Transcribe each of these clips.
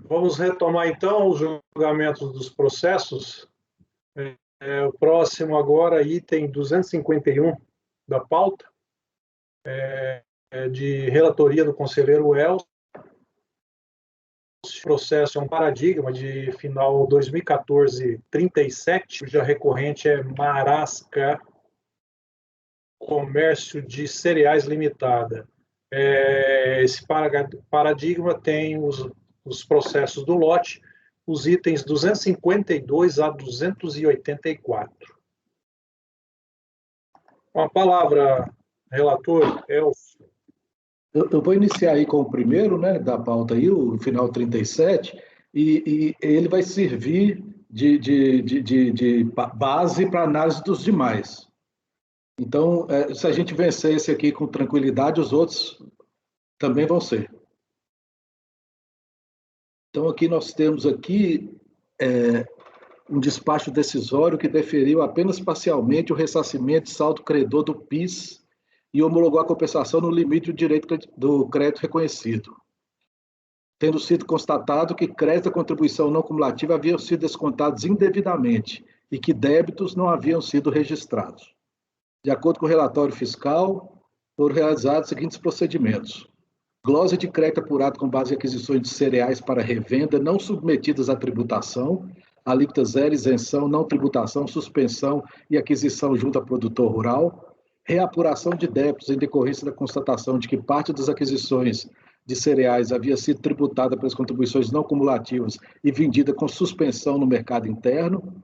Vamos retomar, então, os julgamentos dos processos. O próximo agora, item 251 da pauta, de relatoria do conselheiro Elcio. O processo é um paradigma de final 2014-37, cuja recorrente é Marasca Comércio de Cereais Limitada. Esse paradigma tem os processos do lote, os itens 252 a 284. Com a palavra, relator Elcio. Eu vou iniciar aí com o primeiro, né, da pauta aí, o final 37, e ele vai servir de base para análise dos demais. Então, se a gente vencer esse aqui com tranquilidade, os outros também vão ser. Então, aqui nós temos aqui um despacho decisório que deferiu apenas parcialmente o ressarcimento de saldo credor do PIS e homologou a compensação no limite do direito do crédito reconhecido, tendo sido constatado que créditos da contribuição não cumulativa haviam sido descontados indevidamente e que débitos não haviam sido registrados. De acordo com o relatório fiscal, foram realizados os seguintes procedimentos: glosa de crédito apurado com base em aquisições de cereais para revenda não submetidas à tributação, alíquota zero, isenção, não tributação, suspensão e aquisição junto a produtor rural, reapuração de débitos em decorrência da constatação de que parte das aquisições de cereais havia sido tributada pelas contribuições não cumulativas e vendida com suspensão no mercado interno,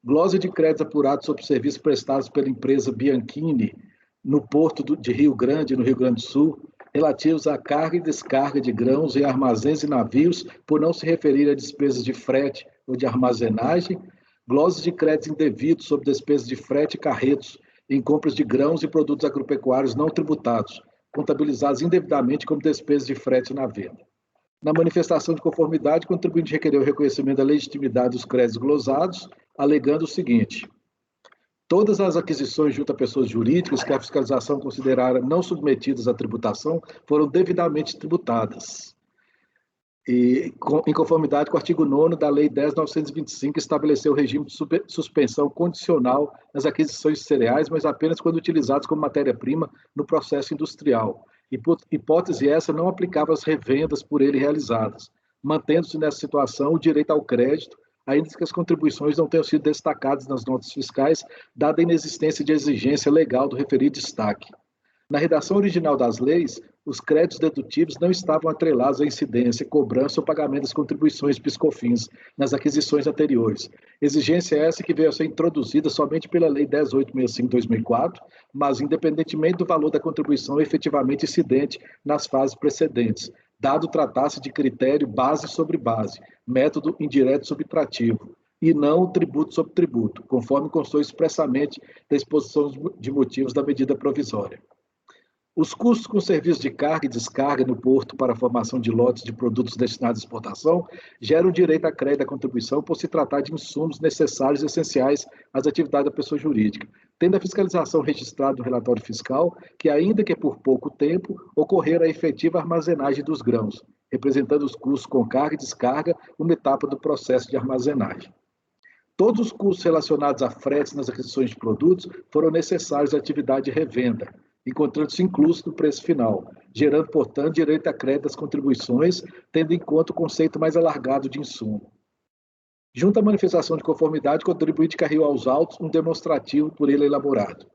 glosa de créditos apurados sobre serviços prestados pela empresa Bianchini no Porto de Rio Grande, no Rio Grande do Sul, relativos à carga e descarga de grãos em armazéns e navios, por não se referir a despesas de frete ou de armazenagem, glosas de créditos indevidos sobre despesas de frete e carretos em compras de grãos e produtos agropecuários não tributados, contabilizados indevidamente como despesas de frete na venda. Na manifestação de conformidade, o contribuinte requereu o reconhecimento da legitimidade dos créditos glosados, alegando o seguinte: todas as aquisições junto a pessoas jurídicas que a fiscalização considerara não submetidas à tributação foram devidamente tributadas. E, em conformidade com o artigo 9º da Lei 10.925, que estabeleceu o regime de suspensão condicional nas aquisições de cereais, mas apenas quando utilizados como matéria-prima no processo industrial. Hipótese essa não aplicava às revendas por ele realizadas, mantendo-se nessa situação o direito ao crédito, ainda que as contribuições não tenham sido destacadas nas notas fiscais, dada a inexistência de exigência legal do referido destaque. Na redação original das leis, os créditos dedutíveis não estavam atrelados à incidência, cobrança ou pagamento das contribuições PIS/COFINS nas aquisições anteriores. Exigência essa que veio a ser introduzida somente pela Lei 10.865/2004, mas independentemente do valor da contribuição efetivamente incidente nas fases precedentes, dado tratar-se de critério base sobre base, método indireto subtrativo, e não tributo sobre tributo, conforme constou expressamente da exposição de motivos da medida provisória. Os custos com serviços de carga e descarga no porto para a formação de lotes de produtos destinados à exportação geram direito a crédito à contribuição por se tratar de insumos necessários e essenciais às atividades da pessoa jurídica, tendo a fiscalização registrada no relatório fiscal que, ainda que por pouco tempo, ocorrer a efetiva armazenagem dos grãos, representando os custos com carga e descarga, uma etapa do processo de armazenagem. Todos os custos relacionados a fretes nas aquisições de produtos foram necessários à atividade de revenda, encontrando-se incluso no preço final, gerando, portanto, direito a crédito das contribuições, tendo em conta o conceito mais alargado de insumo. Junto à manifestação de conformidade, o contribuinte carregou aos autos um demonstrativo por ele elaborado.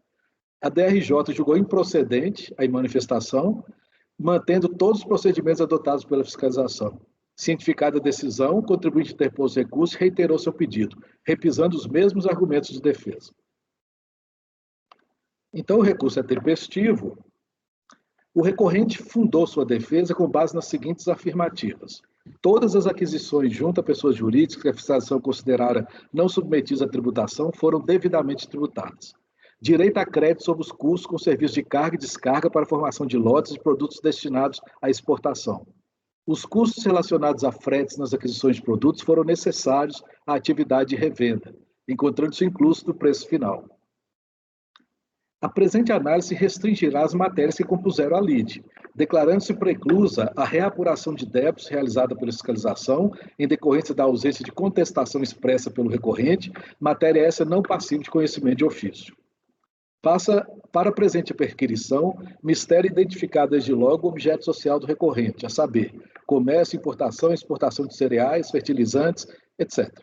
A DRJ julgou improcedente a manifestação, mantendo todos os procedimentos adotados pela fiscalização. Cientificada a decisão, o contribuinte interpôs recurso e reiterou seu pedido, repisando os mesmos argumentos de defesa. Então, o recurso é tempestivo. O recorrente fundou sua defesa com base nas seguintes afirmativas: todas as aquisições junto a pessoas jurídicas que a fiscalização considerara não submetidas à tributação foram devidamente tributadas. Direito a crédito sobre os custos com serviços de carga e descarga para a formação de lotes de produtos destinados à exportação. Os custos relacionados a fretes nas aquisições de produtos foram necessários à atividade de revenda, encontrando-se incluso no preço final. A presente análise restringirá as matérias que compuseram a lide, declarando-se preclusa a reapuração de débitos realizada pela fiscalização em decorrência da ausência de contestação expressa pelo recorrente, matéria essa não passível de conhecimento de ofício. Passa para a presente perquirição, mistério identificado desde logo o objeto social do recorrente, a saber, comércio, importação e exportação de cereais, fertilizantes, etc.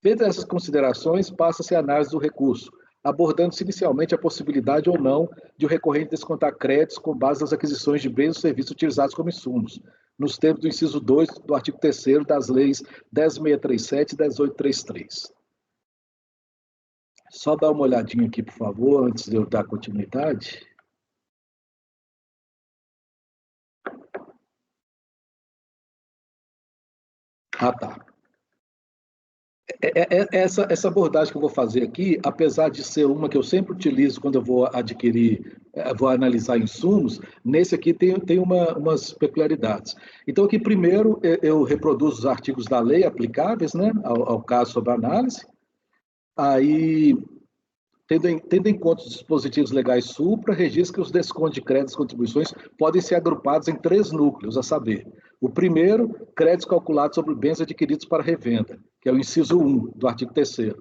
Feitas essas considerações, passa-se a análise do recurso, abordando-se inicialmente a possibilidade ou não de o recorrente descontar créditos com base nas aquisições de bens ou serviços utilizados como insumos, nos termos do inciso 2 do artigo 3º das leis 10.637 e 10.833. Só dar uma olhadinha aqui, por favor, antes de eu dar continuidade. Ah, tá. Essa abordagem que eu vou fazer aqui, apesar de ser uma que eu sempre utilizo quando eu vou adquirir, vou analisar insumos, nesse aqui tem umas peculiaridades. Então, aqui primeiro eu reproduzo os artigos da lei aplicáveis, né, ao caso sobre análise. Aí, tendo em conta os dispositivos legais supra, registra que os descontos de créditos e contribuições podem ser agrupados em 3 núcleos, a saber, o primeiro, créditos calculados sobre bens adquiridos para revenda, que é o inciso 1 do artigo 3º.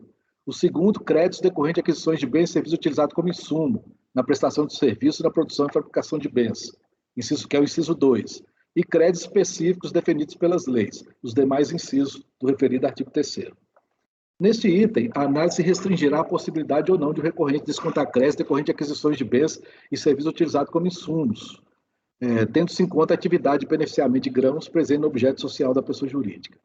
O segundo, créditos decorrentes de aquisições de bens e serviços utilizados como insumo, na prestação de serviços e na produção e fabricação de bens, que é o inciso 2. E créditos específicos definidos pelas leis, os demais incisos do referido artigo 3º. Neste item, a análise restringirá a possibilidade ou não de o recorrente descontar créditos decorrente de aquisições de bens e serviços utilizados como insumos, tendo-se em conta a atividade de beneficiamento de grãos presente no objeto social da pessoa jurídica.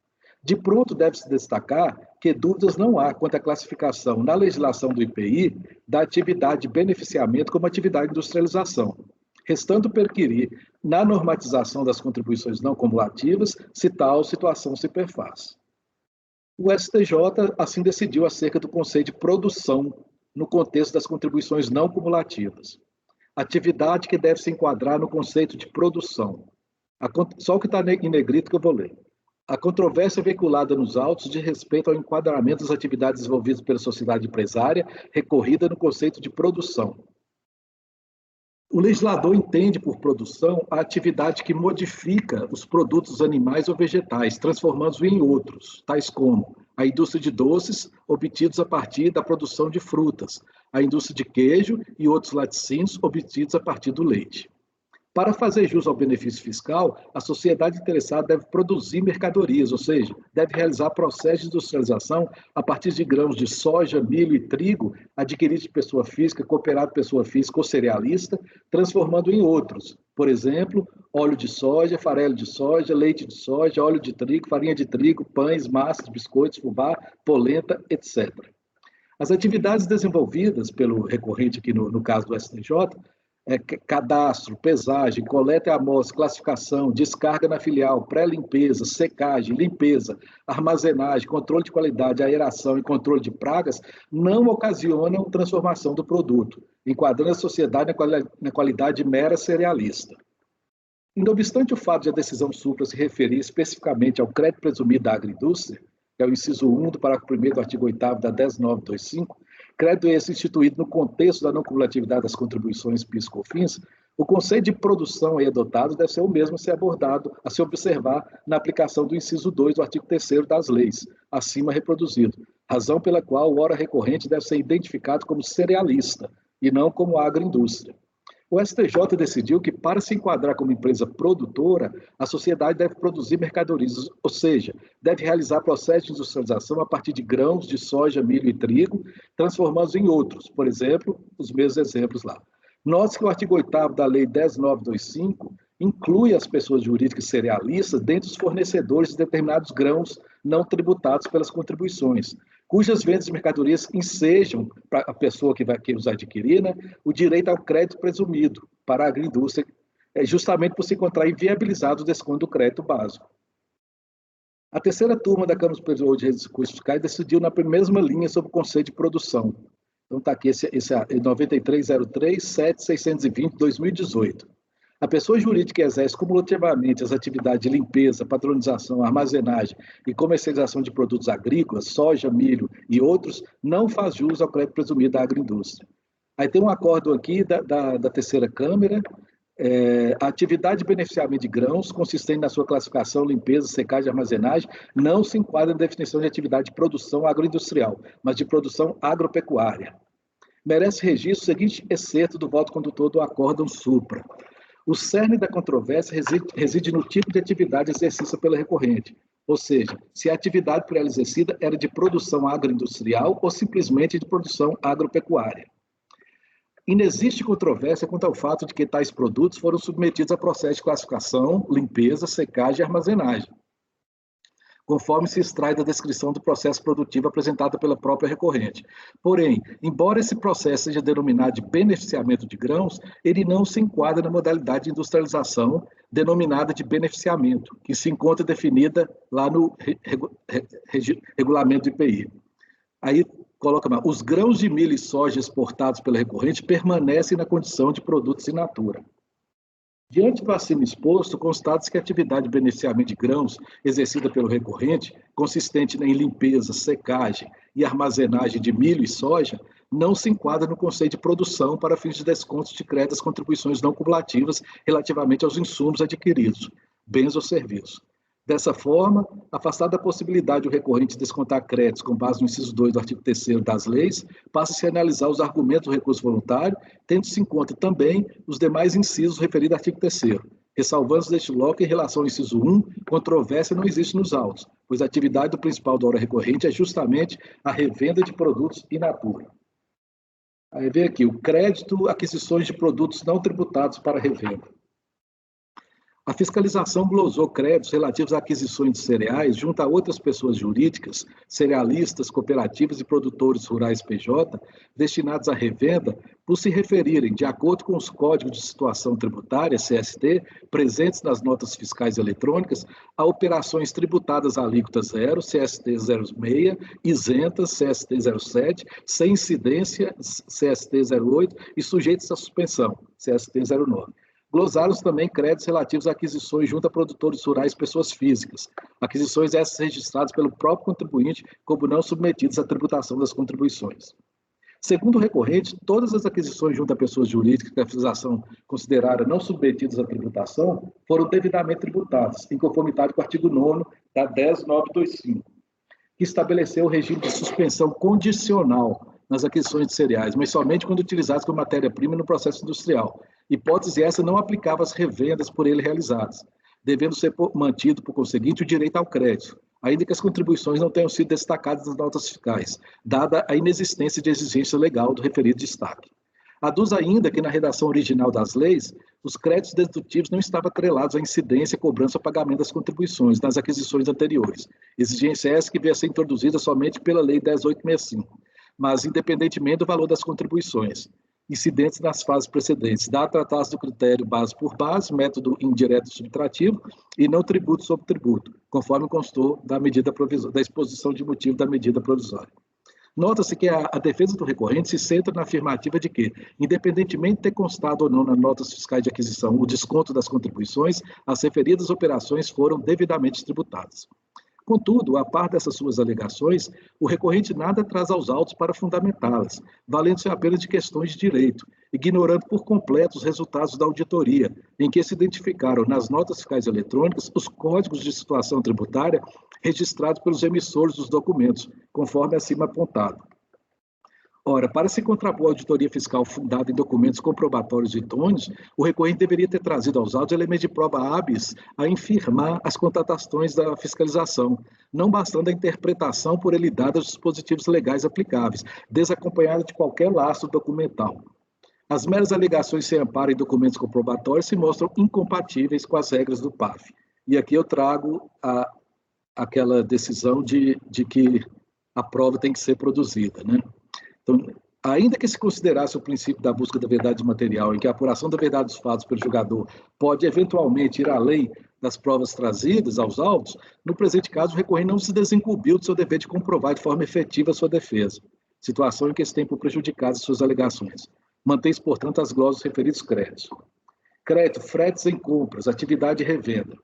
De pronto, deve-se destacar que dúvidas não há quanto à classificação na legislação do IPI da atividade de beneficiamento como atividade de industrialização, restando perquirir na normatização das contribuições não cumulativas se tal situação se perfaz. O STJ assim decidiu acerca do conceito de produção no contexto das contribuições não cumulativas. Atividade que deve se enquadrar no conceito de produção. Só o que está em negrito que eu vou ler. A controvérsia veiculada nos autos diz respeito ao enquadramento das atividades desenvolvidas pela sociedade empresária recorrida no conceito de produção. O legislador entende por produção a atividade que modifica os produtos animais ou vegetais, transformando-os em outros, tais como a indústria de doces, obtidos a partir da produção de frutas, a indústria de queijo e outros laticínios, obtidos a partir do leite. Para fazer jus ao benefício fiscal, a sociedade interessada deve produzir mercadorias, ou seja, deve realizar processo de industrialização a partir de grãos de soja, milho e trigo, adquiridos de pessoa física, cooperado de pessoa física ou cerealista, transformando em outros. Por exemplo, óleo de soja, farelo de soja, leite de soja, óleo de trigo, farinha de trigo, pães, massas, biscoitos, fubá, polenta, etc. As atividades desenvolvidas pelo recorrente aqui no caso do STJ, cadastro, pesagem, coleta e amostra, classificação, descarga na filial, pré-limpeza, secagem, limpeza, armazenagem, controle de qualidade, aeração e controle de pragas, não ocasionam transformação do produto, enquadrando a sociedade na qualidade mera cerealista. Não obstante o fato de a decisão supra se referir especificamente ao crédito presumido da agroindústria, que é o inciso 1 do parágrafo 1º do artigo 8º da 10.925, crédito esse instituído no contexto da não cumulatividade das contribuições PIS/COFINS, o conceito de produção aí adotado deve ser o mesmo a ser abordado, a se observar na aplicação do inciso 2 do artigo 3º das leis, acima reproduzido, razão pela qual o ora recorrente deve ser identificado como cerealista e não como agroindústria. O STJ decidiu que, para se enquadrar como empresa produtora, a sociedade deve produzir mercadorias, ou seja, deve realizar processo de industrialização a partir de grãos de soja, milho e trigo, transformando-os em outros, por exemplo, os mesmos exemplos lá. Note que o artigo 8º da Lei 10.925 inclui as pessoas jurídicas cerealistas dentre os fornecedores de determinados grãos não tributados pelas contribuições, cujas vendas de mercadorias ensejam para a pessoa que vai os adquirir, né, o direito ao crédito presumido para a agroindústria, justamente por se encontrar inviabilizado o desconto do crédito básico. A terceira turma da Câmara Superior de Recursos Fiscais decidiu na mesma linha sobre o conceito de produção. Então está aqui esse 9303-7620-2018. A pessoa jurídica que exerce cumulativamente as atividades de limpeza, padronização, armazenagem e comercialização de produtos agrícolas, soja, milho e outros, não faz jus ao crédito presumido da agroindústria. Aí tem um acórdão aqui da terceira Câmara. A atividade de beneficiamento de grãos, consistente na sua classificação, limpeza, secagem e armazenagem, não se enquadra na definição de atividade de produção agroindustrial, mas de produção agropecuária. Merece registro o seguinte excerto do voto condutor do acórdão supra. O cerne da controvérsia reside no tipo de atividade exercida pela recorrente, ou seja, se a atividade por ela exercida era de produção agroindustrial ou simplesmente de produção agropecuária. Inexiste controvérsia quanto ao fato de que tais produtos foram submetidos a processo de classificação, limpeza, secagem e armazenagem, conforme se extrai da descrição do processo produtivo apresentada pela própria recorrente. Porém, embora esse processo seja denominado de beneficiamento de grãos, ele não se enquadra na modalidade de industrialização denominada de beneficiamento, que se encontra definida lá no regulamento do IPI. Aí coloca mais, os grãos de milho e soja exportados pela recorrente permanecem na condição de produtos in natura. Diante do acima exposto, constata-se que a atividade de beneficiamento de grãos exercida pelo recorrente, consistente em limpeza, secagem e armazenagem de milho e soja, não se enquadra no conceito de produção para fins de descontos de créditos das contribuições não cumulativas relativamente aos insumos adquiridos, bens ou serviços. Dessa forma, afastada a possibilidade do recorrente descontar créditos com base no inciso 2 do artigo 3º das leis, passa-se a analisar os argumentos do recurso voluntário, tendo-se em conta também os demais incisos referidos ao artigo 3º, ressalvando-se deste bloco em relação ao inciso 1, controvérsia não existe nos autos, pois a atividade do principal da hora recorrente é justamente a revenda de produtos in natura. Aí vem aqui, o crédito, aquisições de produtos não tributados para revenda. A fiscalização glosou créditos relativos a aquisições de cereais junto a outras pessoas jurídicas, cerealistas, cooperativas e produtores rurais PJ, destinados à revenda, por se referirem, de acordo com os Códigos de Situação Tributária, CST, presentes nas notas fiscais eletrônicas, a operações tributadas à alíquota zero, CST 06, isentas, CST 07, sem incidência, CST 08, e sujeitos à suspensão, CST 09. Glosaram também créditos relativos a aquisições junto a produtores rurais pessoas físicas, aquisições essas registradas pelo próprio contribuinte como não submetidas à tributação das contribuições. Segundo o recorrente, todas as aquisições junto a pessoas jurídicas que a fiscalização considerara não submetidas à tributação foram devidamente tributadas, em conformidade com o artigo 9º da 10925, que estabeleceu o regime de suspensão condicional nas aquisições de cereais, mas somente quando utilizadas como matéria-prima no processo industrial. Hipótese essa não aplicava às revendas por ele realizadas, devendo ser mantido, por conseguinte, o direito ao crédito, ainda que as contribuições não tenham sido destacadas nas notas fiscais, dada a inexistência de exigência legal do referido destaque. Aduz ainda que na redação original das leis, os créditos dedutivos não estavam atrelados à incidência, cobrança ou pagamento das contribuições nas aquisições anteriores. Exigência essa que veio a ser introduzida somente pela Lei 10.865, mas independentemente do valor das contribuições incidentes nas fases precedentes, dado tratar-se do critério base por base, método indireto subtrativo e não tributo sobre tributo, conforme constou da medida provisória, da exposição de motivo da medida provisória. Nota-se que a defesa do recorrente se centra na afirmativa de que, independentemente de ter constado ou não nas notas fiscais de aquisição o desconto das contribuições, as referidas operações foram devidamente tributadas. Contudo, a par dessas suas alegações, o recorrente nada traz aos autos para fundamentá-las, valendo-se apenas de questões de direito, ignorando por completo os resultados da auditoria, em que se identificaram nas notas fiscais eletrônicas os códigos de situação tributária registrados pelos emissores dos documentos, conforme acima apontado. Ora, para se contrapor a auditoria fiscal fundada em documentos comprobatórios idôneos, o recorrente deveria ter trazido aos autos elementos de prova hábeis a infirmar as constatações da fiscalização, não bastando a interpretação por ele dada dos dispositivos legais aplicáveis, desacompanhada de qualquer lastro documental. As meras alegações sem amparo em documentos comprobatórios se mostram incompatíveis com as regras do PAF. E aqui eu trago aquela decisão de que a prova tem que ser produzida, né? Então, ainda que se considerasse o princípio da busca da verdade material, em que a apuração da verdade dos fatos pelo julgador pode eventualmente ir além das provas trazidas aos autos, no presente caso o recorrente não se desincumbiu do seu dever de comprovar de forma efetiva a sua defesa, situação em que esse tem por prejudicadas suas alegações. Mantém-se, portanto, as glosas dos referidos créditos. Crédito, fretes em compras, atividade de revenda.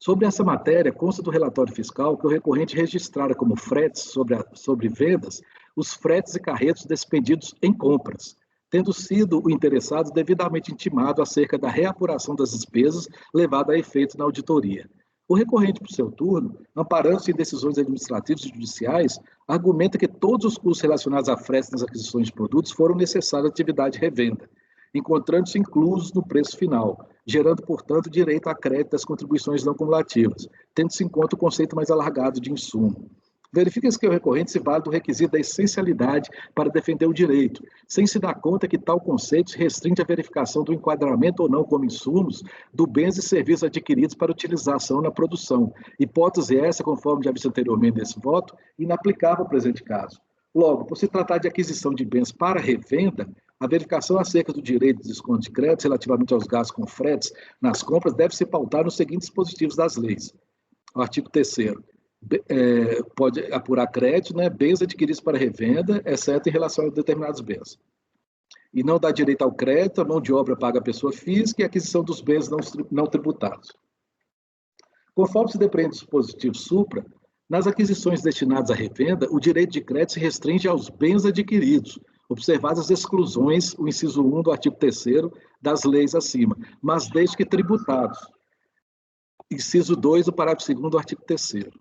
Sobre essa matéria, consta do relatório fiscal que o recorrente registrara como fretes sobre vendas os fretes e carretos despendidos em compras, tendo sido o interessado devidamente intimado acerca da reapuração das despesas levada a efeito na auditoria. O recorrente, por seu turno, amparando-se em decisões administrativas e judiciais, argumenta que todos os custos relacionados a fretes nas aquisições de produtos foram necessários à atividade de revenda, encontrando-se inclusos no preço final, gerando, portanto, direito a crédito das contribuições não cumulativas, tendo-se em conta o conceito mais alargado de insumo. Verifica-se que o recorrente se vale do requisito da essencialidade para defender o direito, sem se dar conta que tal conceito se restringe à verificação do enquadramento ou não como insumos do bens e serviços adquiridos para utilização na produção. Hipótese essa, conforme já visto anteriormente nesse voto, inaplicável ao presente caso. Logo, por se tratar de aquisição de bens para revenda, a verificação acerca do direito de desconto de créditos relativamente aos gastos com fretes nas compras deve se pautar nos seguintes dispositivos das leis. O artigo 3º. Pode apurar crédito, né, bens adquiridos para revenda, exceto em relação a determinados bens. E não dá direito ao crédito, a mão de obra paga a pessoa física e a aquisição dos bens não tributados. Conforme se depreende do dispositivo supra, nas aquisições destinadas à revenda, o direito de crédito se restringe aos bens adquiridos, observadas as exclusões, o inciso 1 do artigo 3º das leis acima, mas desde que tributados. Inciso 2 do parágrafo 2º do artigo 3º.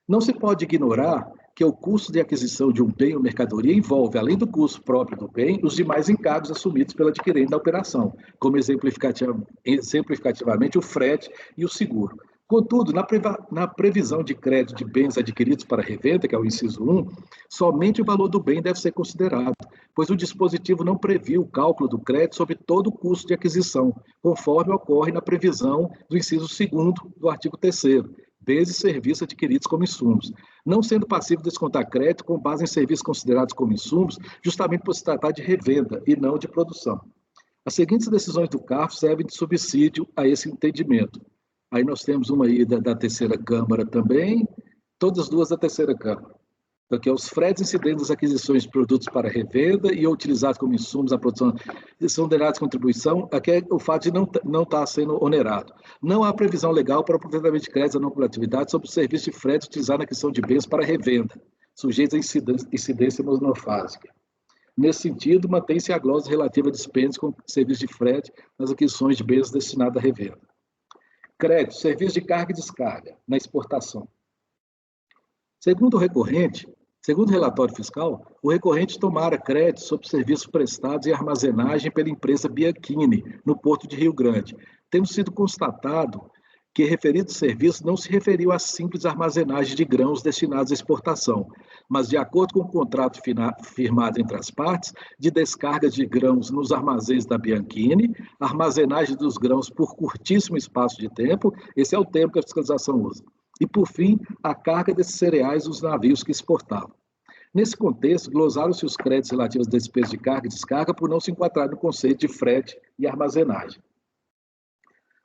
Não se pode ignorar que o custo de aquisição de um bem ou mercadoria envolve, além do custo próprio do bem, os demais encargos assumidos pelo adquirente da operação, como exemplificativamente o frete e o seguro. Contudo, na previsão de crédito de bens adquiridos para revenda, que é o inciso 1, somente o valor do bem deve ser considerado, pois o dispositivo não previu o cálculo do crédito sobre todo o custo de aquisição, conforme ocorre na previsão do inciso 2º do artigo 3º, bens e serviços adquiridos como insumos, não sendo passível descontar crédito com base em serviços considerados como insumos, justamente por se tratar de revenda e não de produção. As seguintes decisões do CARF servem de subsídio a esse entendimento. Aí nós temos uma aí da terceira Câmara também, todas as duas da terceira Câmara. Porque os fretes incidentes das aquisições de produtos para revenda e utilizados como insumos à produção são onerados de contribuição, aqui é o fato de não estar sendo onerado. Não há previsão legal para o aproveitamento de créditos à não cumulatividade sobre o serviço de frete utilizado na aquisição de bens para revenda, sujeitos à incidência monofásica. Nesse sentido, mantém-se a glosa relativa a dispêndios com serviço de frete nas aquisições de bens destinados à revenda. Crédito, serviço de carga e descarga na exportação. Segundo o relatório fiscal, o recorrente tomara crédito sobre serviços prestados e armazenagem pela empresa Bianchini, no Porto de Rio Grande, tendo sido constatado que referido serviço não se referiu à simples armazenagem de grãos destinados à exportação, mas de acordo com o contrato firmado entre as partes, de descarga de grãos nos armazéns da Bianchini, armazenagem dos grãos por curtíssimo espaço de tempo, esse é o termo que a fiscalização usa, e, por fim, a carga desses cereais nos navios que exportavam. Nesse contexto, glosaram-se os créditos relativos às despesas de carga e descarga por não se enquadrar no conceito de frete e armazenagem.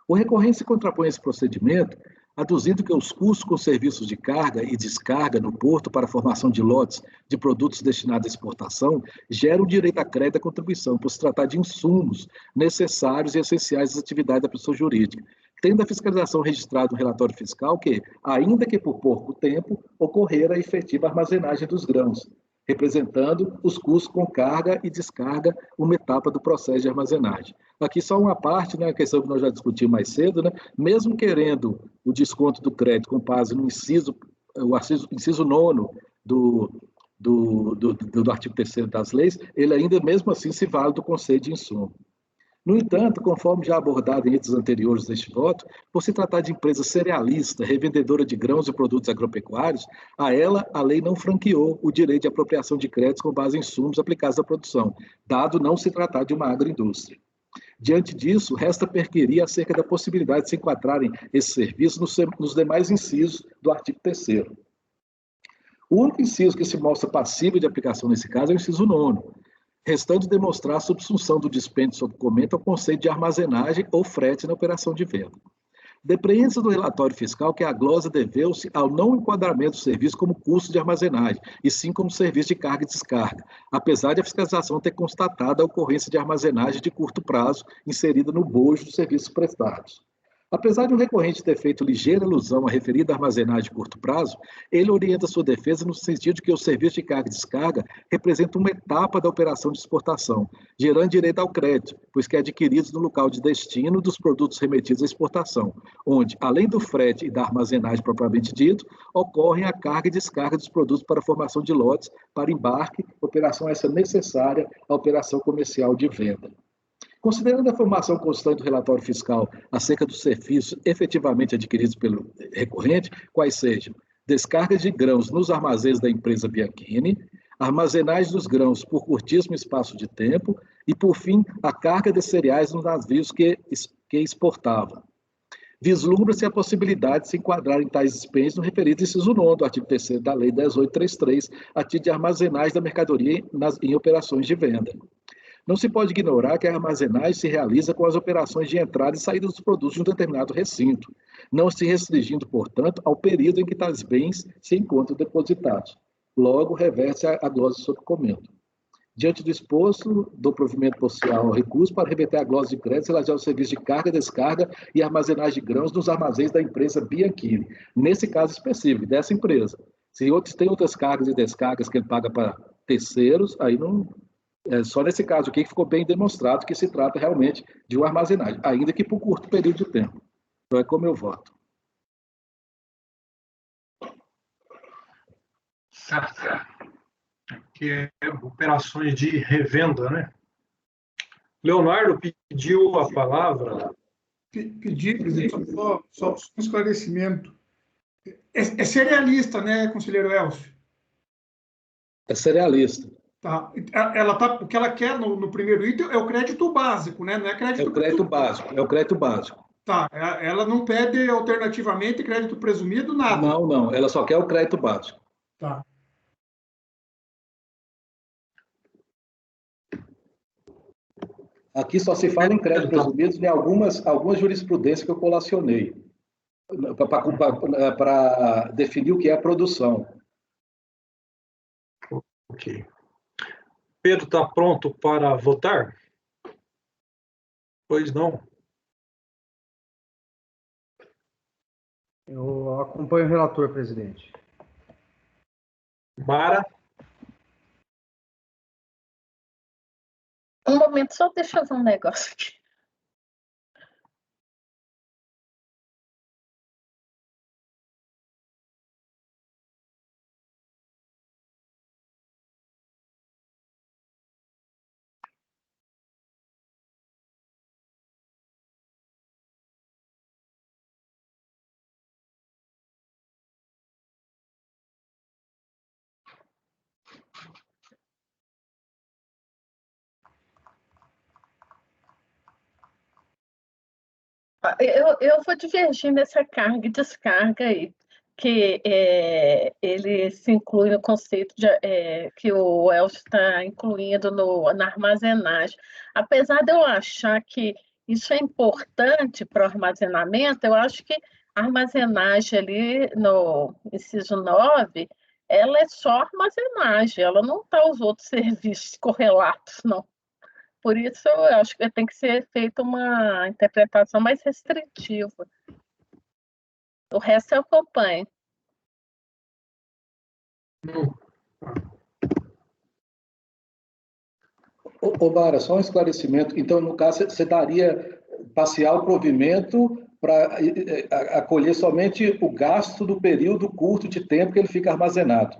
O recorrente se contrapõe a esse procedimento, aduzindo que os custos com serviços de carga e descarga no porto para a formação de lotes de produtos destinados à exportação geram direito a crédito à contribuição, por se tratar de insumos necessários e essenciais às atividades da pessoa jurídica, tendo a fiscalização registrado no relatório fiscal que, ainda que por pouco tempo, ocorrera a efetiva armazenagem dos grãos, representando os custos com carga e descarga, uma etapa do processo de armazenagem. Aqui só uma parte, né, a questão que nós já discutimos mais cedo, né, mesmo querendo o desconto do crédito com base no inciso 9º do artigo 3º das leis, ele ainda mesmo assim se vale do conceito de insumo. No entanto, conforme já abordado em itens anteriores deste voto, por se tratar de empresa cerealista, revendedora de grãos e produtos agropecuários, a ela a lei não franqueou o direito de apropriação de créditos com base em insumos aplicados à produção, dado não se tratar de uma agroindústria. Diante disso, resta perquirir acerca da possibilidade de se enquadrarem esses serviços nos demais incisos do artigo 3º. O único inciso que se mostra passível de aplicação nesse caso é o inciso 9º, restando demonstrar a subsunção do dispêndio sob comento ao conceito de armazenagem ou frete na operação de venda. Depreende-se do relatório fiscal que a glosa deveu-se ao não enquadramento do serviço como custo de armazenagem, e sim como serviço de carga e descarga, apesar de a fiscalização ter constatado a ocorrência de armazenagem de curto prazo inserida no bojo dos serviços prestados. Apesar de o recorrente ter feito ligeira alusão à referida armazenagem de curto prazo, ele orienta sua defesa no sentido de que o serviço de carga e descarga representa uma etapa da operação de exportação, gerando direito ao crédito, pois que é adquirido no local de destino dos produtos remetidos à exportação, onde, além do frete e da armazenagem propriamente dito, ocorrem a carga e descarga dos produtos para a formação de lotes para embarque, operação essa necessária à operação comercial de venda. Considerando a formação constante do relatório fiscal acerca dos serviços efetivamente adquiridos pelo recorrente, quais sejam descargas de grãos nos armazéns da empresa Bianchini, armazenagem dos grãos por curtíssimo espaço de tempo e, por fim, a carga de cereais nos navios que exportavam. Vislumbra-se a possibilidade de se enquadrar em tais dispêndios no referido inciso 9 do artigo 3º da Lei 10.833, a título de armazenagem da mercadoria em operações de venda. Não se pode ignorar que a armazenagem se realiza com as operações de entrada e saída dos produtos de um determinado recinto, não se restringindo, portanto, ao período em que tais bens se encontram depositados. Logo, reverte a glosa sobre comento. Diante do exposto, dou provimento possível ao recurso para remeter a glosa de crédito relativa ao serviço de carga, descarga e armazenagem de grãos nos armazéns da empresa Bianchini, nesse caso específico, dessa empresa. Se tem outras cargas e descargas que ele paga para terceiros, aí não... só nesse caso aqui que ficou bem demonstrado que se trata realmente de uma armazenagem, ainda que por curto período de tempo. Então é como eu voto. Certo. Que é operações de revenda, né? Leonardo pediu a palavra. Pedi, presidente, só um esclarecimento. É cerealista, né, conselheiro Elcio? É cerealista. Tá. O que ela quer no primeiro item é o crédito básico, né? Não é crédito... É o crédito básico, é o crédito básico. Tá, ela não pede alternativamente crédito presumido, nada. Não, ela só quer o crédito básico. Tá. Aqui só se fala em crédito presumido em algumas jurisprudências que eu colacionei para definir o que é a produção. Ok. Pedro está pronto para votar? Pois não. Eu acompanho o relator, presidente. Mara? Um momento, só deixa eu ver um negócio aqui. Eu vou divergir nessa carga e descarga aí, que ele se inclui no conceito que o Elcio está incluindo na armazenagem. Apesar de eu achar que isso é importante para o armazenamento, eu acho que a armazenagem ali no inciso 9, ela é só armazenagem, ela não está os outros serviços correlatos, não. Por isso, eu acho que tem que ser feita uma interpretação mais restritiva. O resto eu acompanho. Mara, só um esclarecimento. Então, no caso, você daria parcial provimento para acolher somente o gasto do período curto de tempo que ele fica armazenado.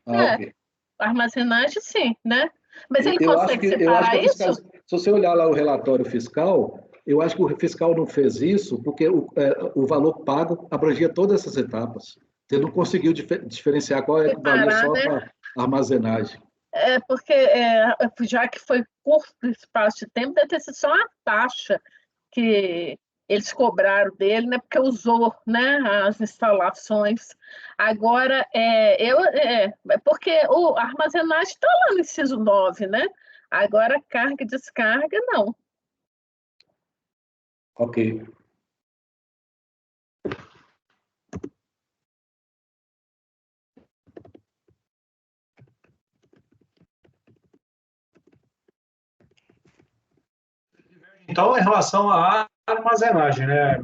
Ok. Armazenagem, sim, né? Mas ele eu consegue separar isso? Se você olhar lá o relatório fiscal, eu acho que o fiscal não fez isso porque o valor pago abrangia todas essas etapas. Ele não conseguiu diferenciar qual é que valia só para armazenagem. Porque já que foi curto espaço de tempo, deve ter sido só uma taxa que eles cobraram dele, né? Porque usou, né, as instalações. Agora, porque a armazenagem está lá no inciso 9, né? Agora, carga e descarga, não. Ok. Então, em relação à armazenagem, né?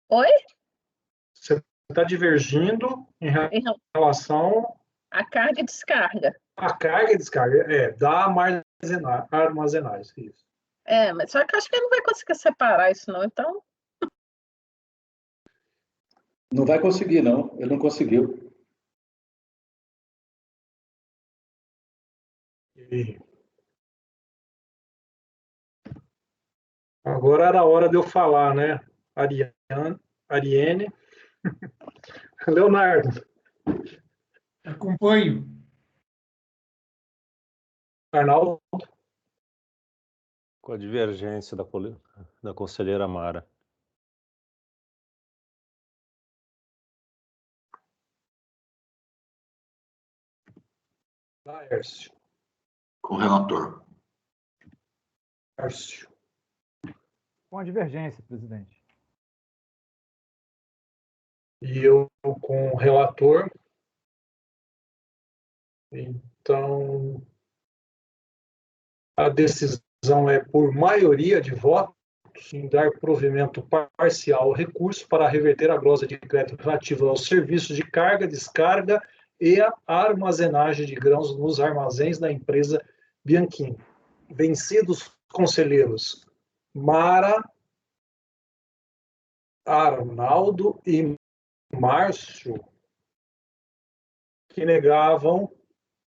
Oi? Você está divergindo em Em relação A carga e descarga. à carga e descarga, da armazenagem, isso. Mas só que eu acho que ele não vai conseguir separar isso, não. Então, Não vai conseguir, não. Ele não conseguiu. E agora era a hora de eu falar, né? Ariane, Leonardo, Acompanho. Arnaldo, Com a divergência da conselheira Mara. Laércio, Com o relator. Laércio. Com a divergência, presidente. E eu com o relator. Então, a decisão é por maioria de votos em dar provimento parcial ao recurso para reverter a glosa de crédito relativa aos serviços de carga, descarga e a armazenagem de grãos nos armazéns da empresa Bianchini. Vencidos conselheiros Mara, Arnaldo e Márcio, que negavam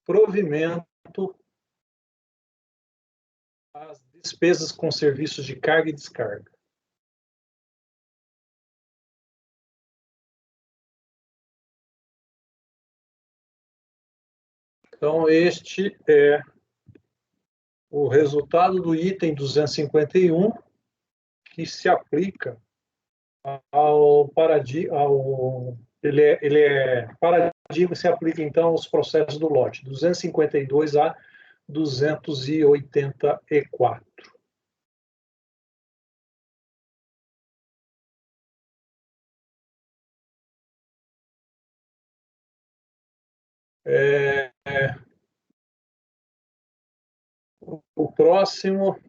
provimento às despesas com serviços de carga e descarga. Então, este é o resultado do item 251, que se aplica ao paradigma, ele é paradigma, se aplica então aos processos do lote 252 a 284. O próximo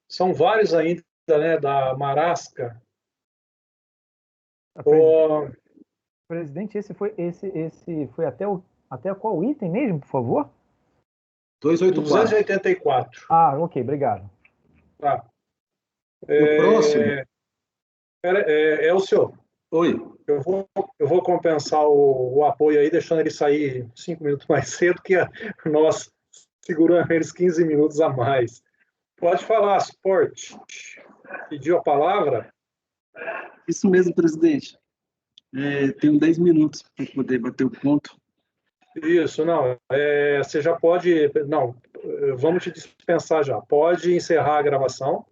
são vários ainda, né, da Marasca. Presidente, esse foi até qual item mesmo, por favor? 284. Ok, obrigado. Tá. O próximo. É o senhor. Oi. Eu vou compensar o apoio aí, deixando ele sair 5 minutos mais cedo, que nós seguramos eles 15 minutos a mais. Pode falar, suporte. Pediu a palavra? Isso mesmo, presidente. Tenho 10 minutos para poder bater o ponto. Isso, não. Você já pode... Não, vamos te dispensar já. Pode encerrar a gravação.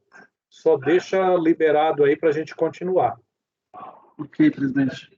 Só deixa liberado aí para a gente continuar. Ok, presidente.